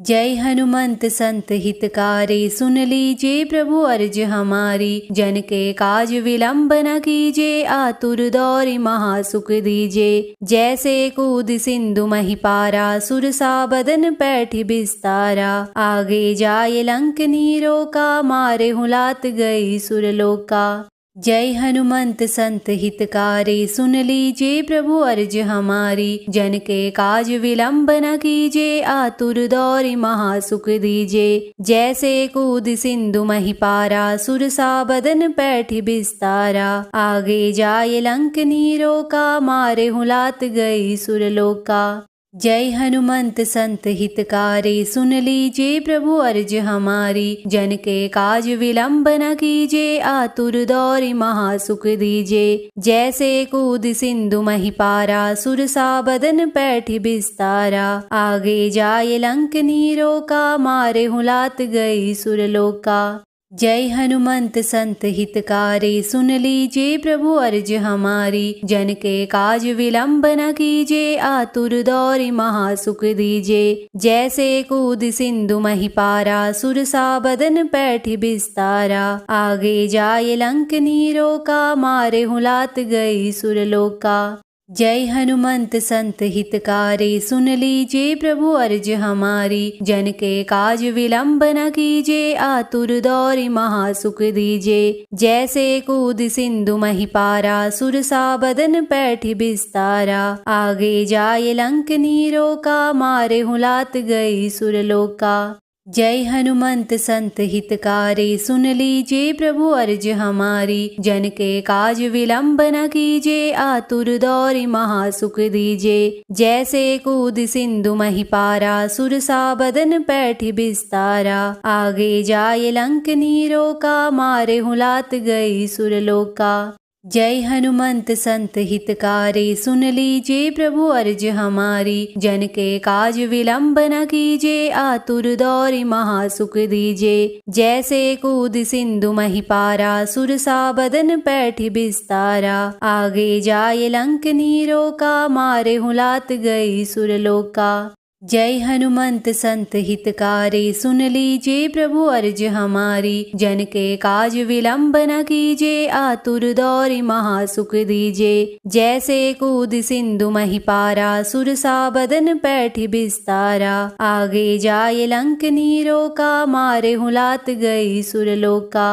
जय हनुमंत संत हितकारी, सुन लीजिए प्रभु अर्ज हमारी। जन के काज विलंब न कीजिए, आतुर दौरि महासुख दीजिए। जैसे कूद सिंधु मही पारा, सुरसा बदन पैठी बिस्तारा। आगे जाए लंक नीरो का, मारे हुलात गई सुरलोका। जय हनुमंत संत हितकारी, सुन लीजिए प्रभु अर्ज हमारी। जन के काज विलंब न कीजिए, आतुर दौरि महासुख दीजिए। जैसे कूद सिंधु मही पारा, सुरसा बदन पैठी बिस्तारा। आगे जाए लंक नीरो का, मारे हुलात गई सुरलोका। जय हनुमंत संत हितकारी, सुन लीजिए प्रभु अर्ज हमारी। जन के काज विलंब न कीजिए, आतुर दौरि महासुख दीजिए। जैसे कूद सिंधु मही पारा, सुरसा बदन पैठी बिस्तारा। आगे जाए लंक नीरो का, मारे हुलात गई सुरलोका। जय हनुमंत संत हितकारी, सुन लीजिए प्रभु अर्ज हमारी। जन के काज विलंब न कीजिए, आतुर दौरि महासुख दीजिए। जैसे कूद सिंधु मही पारा, सुरसा बदन पैठी बिस्तारा। आगे जाए लंक नीरो का, मारे हुलात गई सुरलोका। जय हनुमंत संत हितकारी, सुन लीजिए प्रभु अर्ज हमारी। जन के काज विलंब न कीजिए, आतुर दौरि महासुख दीजिए। जैसे कूद सिंधु मही पारा, सुरसा बदन पैठी बिस्तारा। आगे जाए लंक नीरो का, मारे हुलात गई सुरलोका। जय हनुमंत संत हितकारी, सुन लीजिए प्रभु अर्ज हमारी। जन के काज विलंब न कीजिए, आतुर दौरि महासुख दीजिए। जैसे कूद सिंधु मही पारा, सुरसा बदन पैठी बिस्तारा। आगे जाए लंक नीरो का, मारे हुलात गई सुरलोका। जय हनुमंत संत हितकारी, सुन लीजिए प्रभु अर्ज हमारी। जन के काज विलंब न कीजिए, आतुर दौरि महासुख दीजिए। जैसे कूद सिंधु मही पारा, सुरसा बदन पैठी बिस्तारा। आगे जाए लंक नीरो का, मारे हुलात गई सुरलोका। जय हनुमंत संत हितकारी, सुन लीजिए प्रभु अर्ज हमारी। जन के काज विलंब न कीजिए, आतुर दौरि महासुख दीजिए। जैसे कूद सिंधु मही पारा, सुरसा बदन पैठी बिस्तारा। आगे जाए लंक नीरो का, मारे हुलात गई सुरलोका।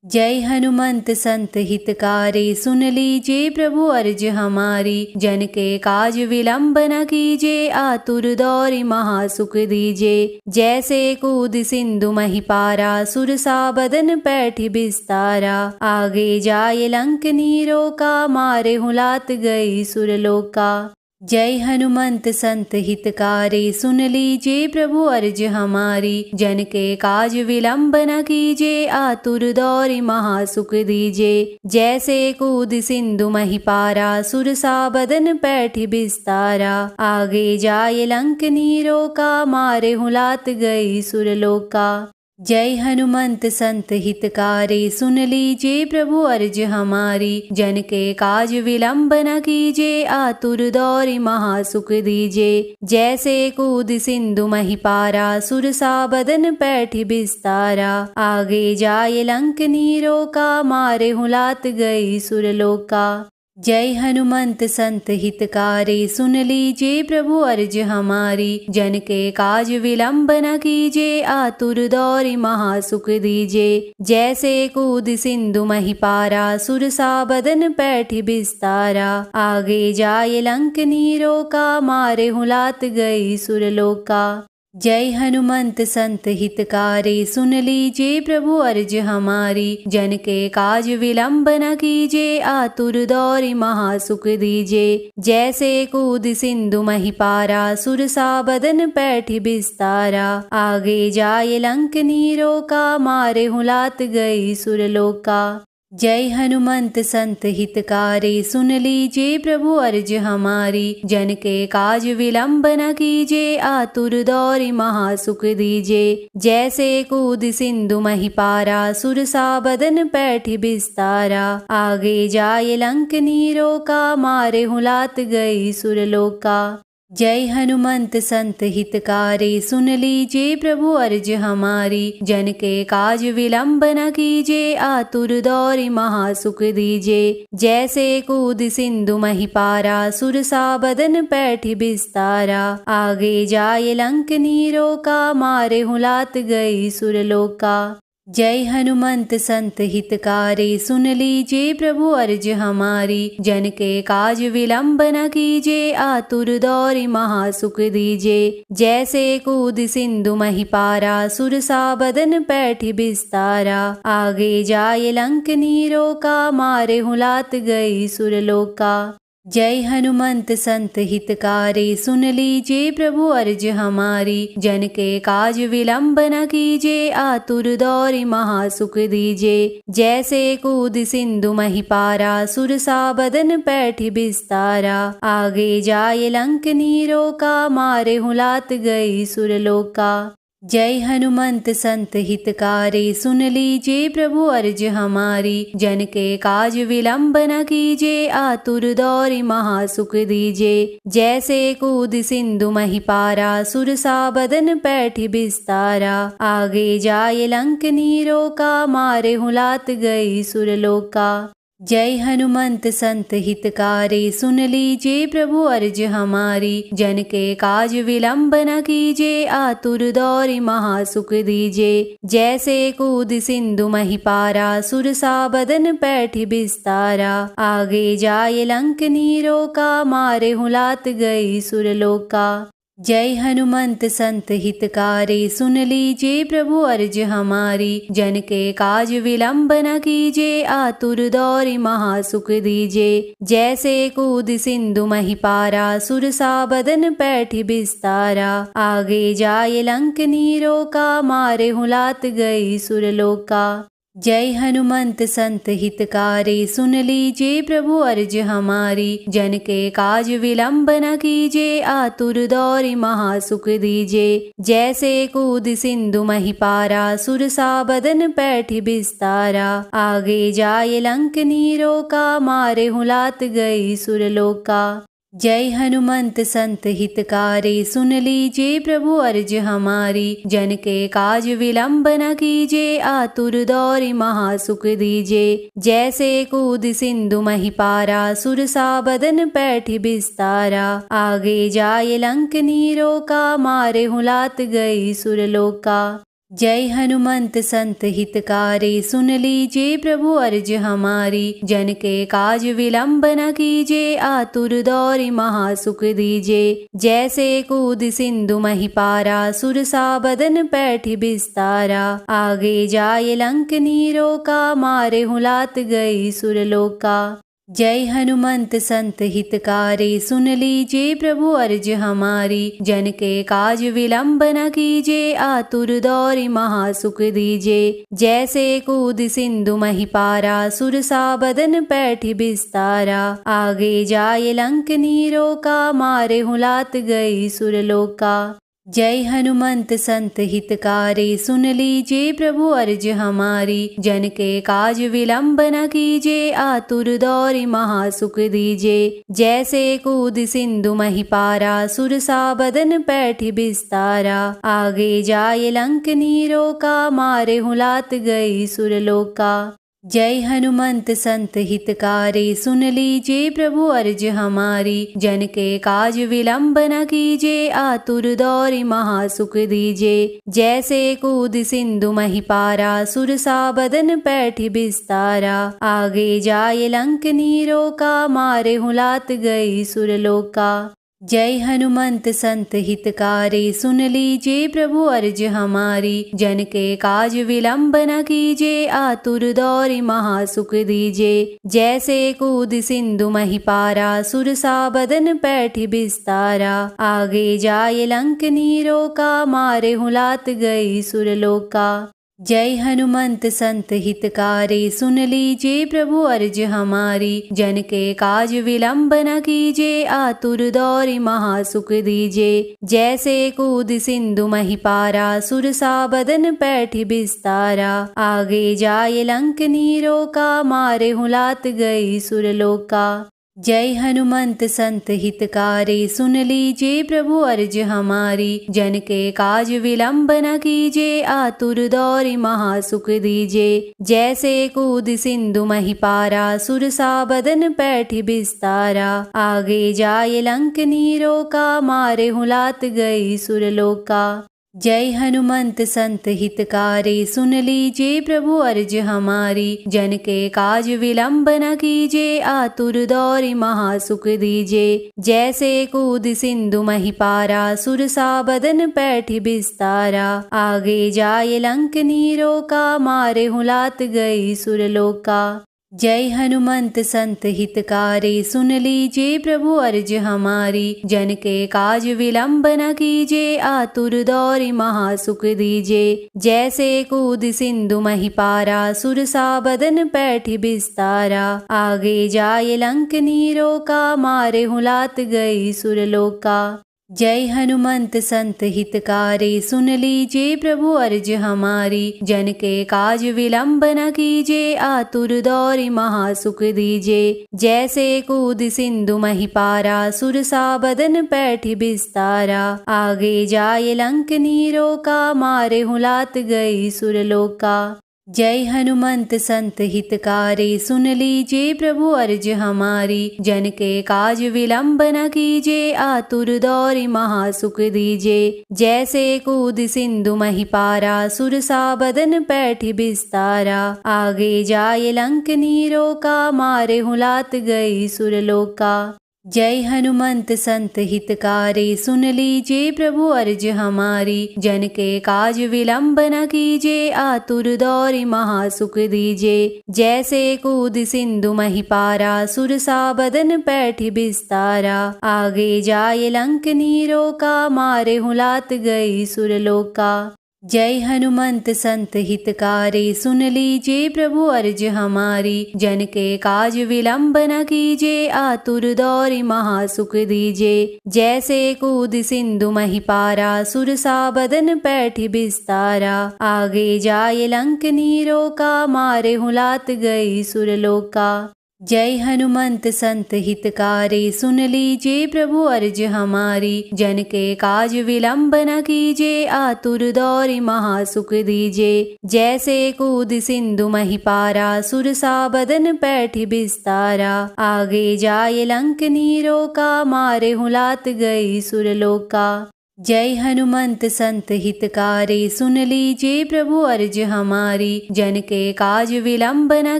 जय हनुमंत संत हितकारी, सुन लीजिए प्रभु अर्ज हमारी। जन के काज विलंब न कीजिए, आतुर दौरि महासुख दीजिए। जैसे कूद सिंधु मही पारा, सुरसा बदन पैठी बिस्तारा। आगे जाए लंक नीरो का, मारे हुलात गई सुरलोका। जय हनुमंत संत हितकारी, सुन लीजिए प्रभु अर्ज हमारी। जन के काज विलंब न कीजिए, आतुर दौरि महासुख दीजिए। जैसे कूद सिंधु मही पारा, सुरसा बदन पैठी बिस्तारा। आगे जाए लंक नीरो का, मारे हुलात गई सुरलोका। जय हनुमंत संत हितकारी, सुन लीजिए प्रभु अर्ज हमारी। जन के काज विलंब न कीजिए, आतुर दौरि महासुख दीजिए। जैसे कूद सिंधु मही पारा, सुरसा बदन पैठी बिस्तारा। आगे जाए लंक नीरो का, मारे हुलात गई सुरलोका। जय हनुमंत संत हितकारी, सुन लीजिए प्रभु अर्ज हमारी। जन के काज विलंब न कीजिए, आतुर दौरि महासुख दीजिए। जैसे कूद सिंधु मही पारा, सुरसा बदन पैठी बिस्तारा। आगे जाए लंक नीरो का, मारे हुलात गई सुरलोका। जय हनुमंत संत हितकारी, सुन लीजिए प्रभु अर्ज हमारी। जन के काज विलंब न कीजिए, आतुर दौरि महासुख दीजिए। जैसे कूद सिंधु मही पारा, सुरसा बदन पैठी बिस्तारा। आगे जाए लंक नीरो का, मारे हुलात गई सुरलोका। जय हनुमंत संत हितकारी, सुन लीजिए प्रभु अर्ज हमारी। जन के काज विलंब न कीजिए, आतुर दौरि महासुख दीजिए। जैसे कूद सिंधु मही पारा, सुरसा बदन पैठी बिस्तारा। आगे जाए लंक नीरो का, मारे हुलात गई सुरलोका। जय हनुमंत संत हितकारी, सुन लीजिए प्रभु अर्ज हमारी। जन के काज विलंब न कीजिए, आतुर दौरि महासुख दीजिए। जैसे कूद सिंधु मही पारा, सुरसा बदन पैठी बिस्तारा। आगे जाए लंक नीरो का, मारे हुलात गई सुरलोका। जय हनुमंत संत हितकारी, सुन लीजिए प्रभु अर्ज हमारी। जन के काज विलंब न कीजिए, आतुर दौरि महासुख दीजिए। जैसे कूद सिंधु मही पारा, सुरसा बदन पैठी बिस्तारा। आगे जाए लंक नीरो का, मारे हुलात गई सुरलोका। जय हनुमंत संत हितकारी, सुन लीजिए प्रभु अर्ज हमारी। जन के काज विलंब न कीजिए, आतुर दौरि महासुख दीजिए। जैसे कूद सिंधु मही पारा, सुरसा बदन पैठी बिस्तारा। आगे जाए लंक नीरो का, मारे हुलात गई सुरलोका। जय हनुमंत संत हितकारी, सुन लीजिए प्रभु अर्ज हमारी। जन के काज विलंब न कीजिए, आतुर दौरि महासुख दीजिए। जैसे कूद सिंधु मही पारा, सुरसा बदन पैठी बिस्तारा। आगे जाए लंक नीरो का, मारे हुलात गई सुरलोका। जय हनुमंत संत हितकारी, सुन लीजिए प्रभु अर्ज हमारी। जन के काज विलंब न कीजिए, आतुर दौरि महासुख दीजिए। जैसे कूद सिंधु मही पारा, सुरसा बदन पैठी बिस्तारा। आगे जाए लंक नीरो का, मारे हुलात गई सुरलोका। जय हनुमंत संत हितकारी, सुन लीजिए प्रभु अर्ज हमारी। जन के काज विलंब न कीजिए, आतुर दौरि महासुख दीजिए। जैसे कूद सिंधु मही पारा, सुरसा बदन पैठी बिस्तारा। आगे जाए लंक नीरो का, मारे हुलात गई सुरलोका। जय हनुमंत संत हितकारी, सुन लीजिए प्रभु अर्ज हमारी। जन के काज विलंब न कीजिए, आतुर दौरि महासुख दीजिए। जैसे कूद सिंधु मही पारा, सुरसा बदन पैठी बिस्तारा। आगे जाए लंक नीरो का, मारे हुलात गई सुरलोका। जय हनुमंत संत हितकारी, सुन लीजिए प्रभु अर्ज हमारी। जन के काज विलंब न कीजिए, आतुर दौरि महासुख दीजिए। जैसे कूद सिंधु मही पारा, सुरसा बदन पैठी बिस्तारा। आगे जाए लंक नीरो का, मारे हुलात गई सुरलोका। जय हनुमंत संत हितकारी, सुन लीजिए प्रभु अर्ज हमारी। जन के काज विलंब न कीजिए, आतुर दौरि महासुख दीजिए। जैसे कूद सिंधु मही पारा, सुरसा बदन पैठी बिस्तारा। आगे जाए लंक नीरो का, मारे हुलात गई सुरलोका। जय हनुमंत संत हितकारी, सुन लीजिए प्रभु अर्ज हमारी। जन के काज विलंब न कीजिए, आतुर दौरि महासुख दीजिए। जैसे कूद सिंधु मही पारा, सुरसा बदन पैठी बिस्तारा। आगे जाए लंक नीरो का, मारे हुलात गई सुरलोका। जय हनुमंत संत हितकारी, सुन लीजिए प्रभु अर्ज हमारी। जन के काज विलंब न कीजिए, आतुर दौरि महासुख दीजिए। जैसे कूद सिंधु मही पारा, सुरसा बदन पैठी बिस्तारा। आगे जाए लंक नीरो का, मारे हुलात गई सुरलोका। जय हनुमंत संत हितकारी, सुन लीजिए प्रभु अर्ज हमारी। जन के काज विलंब न कीजिए, आतुर दौरि महासुख दीजिए। जैसे कूद सिंधु मही पारा, सुरसा बदन पैठी बिस्तारा। आगे जाए लंक नीरो का, मारे हुलात गई सुरलोका। जय हनुमंत संत हितकारी, सुन लीजिए प्रभु अर्ज हमारी। जन के काज विलंब न कीजिए, आतुर दौरि महासुख दीजिए। जैसे कूद सिंधु मही पारा, सुरसा बदन पैठी बिस्तारा। आगे जाए लंक नीरो का, मारे हुलात गई सुरलोका। जय हनुमंत संत हितकारी, सुन लीजिए प्रभु अर्ज हमारी। जन के काज विलंब न कीजिए, आतुर दौरि महासुख दीजिए। जैसे कूद सिंधु मही पारा, सुरसा बदन पैठी बिस्तारा। आगे जाए लंक नीरो का, मारे हुलात गई सुरलोका। जय हनुमंत संत हितकारी, सुन लीजिए प्रभु अर्ज हमारी। जन के काज विलंब न कीजिए, आतुर दौरि महासुख दीजिए। जैसे कूद सिंधु मही पारा, सुरसा बदन पैठ बिस्तारा। आगे जाए लंक नीरो का, मारे हुलात गई सुरलोका। जय हनुमंत संत हितकारी, सुन लीजिए प्रभु अर्ज हमारी। जन के काज विलंब न कीजिए, आतुर दौरि महासुख दीजिए। जैसे कूद सिंधु मही पारा, सुरसा बदन पैठ बिस्तारा। आगे जाए लंक नीरो का, मारे हुलात गई सुरलोका। जय हनुमंत संत हितकारी, सुन लीजिए प्रभु अर्ज हमारी। जन के काज विलंब न कीजिए, आतुर दौरि महासुख दीजिए। जैसे कूद सिंधु मही पारा, सुरसा बदन पैठ बिस्तारा। आगे जाए लंक नीरो का, मारे हुलात गई सुरलोका। जय हनुमंत संत हितकारी, सुन लीजिए प्रभु अर्ज हमारी। जन के काज विलंब न कीजिए, आतुर दौरि महासुख दीजिए। जैसे कूद सिंधु मही पारा, सुरसा बदन पैठ बिस्तारा। आगे जाए लंक नीरो का, मारे हुलात गई सुरलोका। जय हनुमंत संत हितकारी, सुन लीजिए प्रभु अर्ज हमारी। जन के काज विलंब न कीजिए, आतुर दौरि महासुख दीजिए। जैसे कूद सिंधु मही पारा, सुरसा बदन पैठ बिस्तारा। आगे जाए लंक नीरो का, मारे हुलात गई सुरलोका। जय हनुमंत संत हितकारी, सुन लीजिए प्रभु अर्ज हमारी। जन के काज विलंब न कीजिए, आतुर दौरि महासुख दीजिए। जैसे कूद सिंधु मही पारा, सुरसा बदन पैठ बिस्तारा। आगे जाए लंक नीरो का, मारे हुलात गई सुरलोका। जय हनुमंत संत हितकारी, सुन लीजिए प्रभु अर्ज हमारी। जन के काज विलंब न कीजिए, आतुर दौरि महासुख दीजिए। जैसे कूद सिंधु मही पारा, सुरसा बदन पैठ बिस्तारा। आगे जाए लंक नीरो का, मारे हुलात गई सुरलोका। जय हनुमंत संत हितकारी, सुन लीजिए प्रभु अर्ज हमारी। जन के काज विलंब न कीजिए, आतुर दौरि महासुख दीजिए। जैसे कूद सिंधु मही पारा, सुरसा बदन पैठ बिस्तारा। आगे जाए लंक नीरो का, मारे हुलात गई सुरलोका। जय हनुमंत संत हितकारी, सुन लीजिए प्रभु अर्ज हमारी। जन के काज विलंब न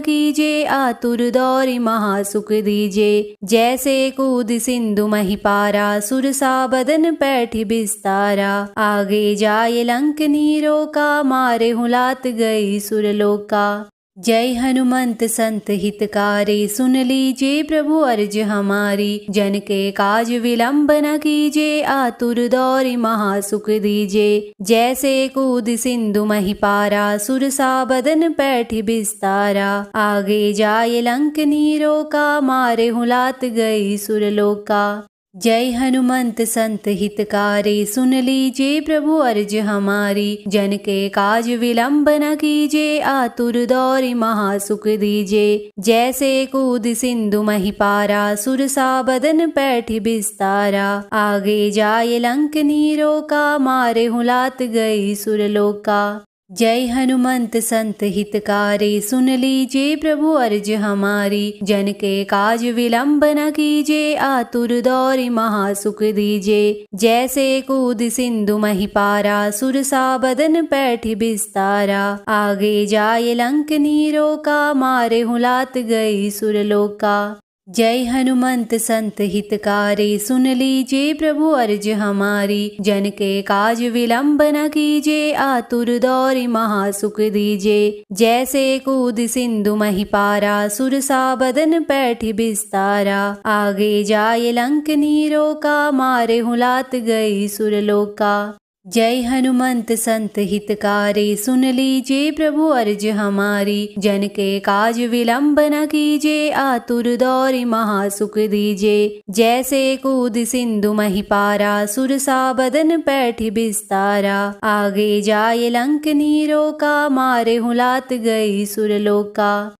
कीजिए, आतुर दौरि महासुख दीजिए। जैसे कूद सिंधु मही पारा, सुरसा बदन पैठ बिस्तारा। आगे जाए लंक नीरो का, मारे हुलात गई सुरलोका। जय हनुमंत संत हितकारी, सुन लीजिए प्रभु अर्ज हमारी। जन के काज विलंब न कीजिए, आतुर दौरि महासुख दीजिए। जैसे कूद सिंधु मही पारा, सुरसा बदन पैठ बिस्तारा। आगे जाए लंक नीरो का, मारे हुलात गई सुरलोका। जय हनुमंत संत हितकारी, सुन लीजिए प्रभु अर्ज हमारी। जन के काज विलंब न कीजिए, आतुर दौरि महासुख दीजिए। जैसे कूद सिंधु मही पारा, सुरसा बदन पैठ बिस्तारा। आगे जाए लंक नीरो का, मारे हुलात गई सुरलोका। जय हनुमंत संत हितकारी, सुन लीजिए प्रभु अर्ज हमारी। जन के काज विलंब न कीजिए, आतुर दौरि महासुख दीजिए। जैसे कूद सिंधु मही पारा, सुरसा बदन पैठ बिस्तारा। आगे जाए लंक नीरो का, मारे हुलात गई सुरलोका। जय हनुमंत संत हितकारी, सुन लीजिए प्रभु अर्ज हमारी। जन के काज विलंब न कीजिए, आतुर दौरि महासुख दीजिए। जैसे कूद सिंधु मही पारा, सुरसा बदन पैठ बिस्तारा। आगे जाए लंक नीरो का, मारे हुलात गई सुरलोका। जय हनुमंत संत हितकारी, सुन लीजिए प्रभु अर्ज हमारी। जन के काज विलंब न कीजिए, आतुर दौरि महासुख दीजिए। जैसे कूद सिंधु मही पारा, सुरसा बदन पैठ बिस्तारा। आगे जाए लंक नीरो का, मारे हुलात गई सुरलोका।